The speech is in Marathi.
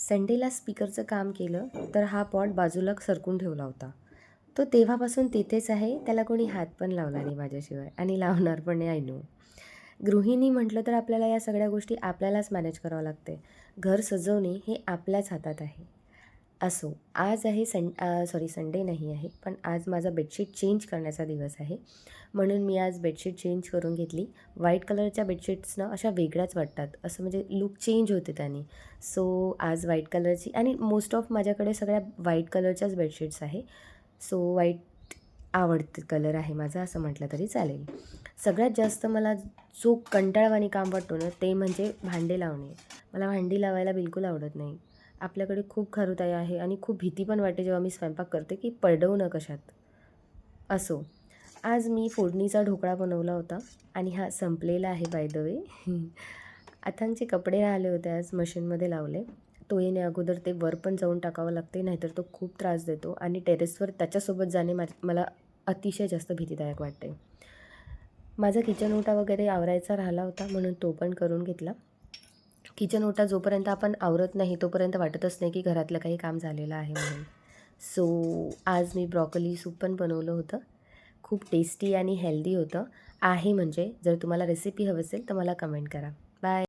संडेला स्पीकरचं काम केलं तर हा पॉट बाजूला सरकून ठेवला होता. तो तेव्हापासून तिथेच आहे. त्याला कोणी हात पण लावला नाही माझ्याशिवाय आणि लावणार पण नाही आय नो. गृहिणी म्हटलं तर आपल्याला या सगळ्या गोष्टी आपल्यालाच मॅनेज करावं लागते. घर सजवणे हे आपल्याच हातात आहे. असो, आज आहे सॉरी संडे नाही आहे, पण आज माझा बेडशीट चेंज करण्याचा दिवस आहे. म्हणून मी आज बेडशीट चेंज करून घेतली. व्हाईट कलरच्या बेडशीट्स ना अशा वेगळ्याच वाटतात. असं म्हणजे लूक चेंज होते त्याने. सो आज व्हाईट कलरची आणि मोस्ट ऑफ माझ्याकडे सगळ्या व्हाईट कलरच्याच बेडशीट्स आहे. सो व्हाईट आवडते कलर आहे माझा असं म्हटलं तरी चालेल. सगळ्यात जास्त मला जो कंटाळवाणी काम वाटतो ना, ते म्हणजे भांडे लावणे. मला भांडी लावायला बिलकुल आवडत नाही. आपल्याकडे खूप खारुताई आहे आणि खूप भीती पण वाटते जेव्हा मी स्वयंपाक करते, की पडवू ना कशात. असो, आज मी फोडणीचा ढोकळा बनवला होता आणि हा संपलेला आहे बाय द वे. अथांगचे कपडे राहिले होते आज मशीनमध्ये लावले. तो येणे अगोदर ते वर पण जाऊन टाकावं लागते, नाहीतर तो खूप त्रास देतो आणि टेरेसवर त्याच्यासोबत जाणे मला अतिशय जास्त भीतीदायक वाटते. माझा किचन ओटा वगैरे आवरायचा राहिला होता म्हणून तो पण करून घेतला. किचन ओटा जोपर्यंत आपण आवरत नाही तोपर्यंत वाटतच नाही की घरातलं काही काम झालेलं आहे म्हणून. सो आज मी ब्रॉकोली सूप पण बनवलं होतं. खूप टेस्टी आणि हेल्दी होतं. आहे म्हणजे जर तुम्हाला रेसिपी हवी असेल तर मला कमेंट करा. बाय.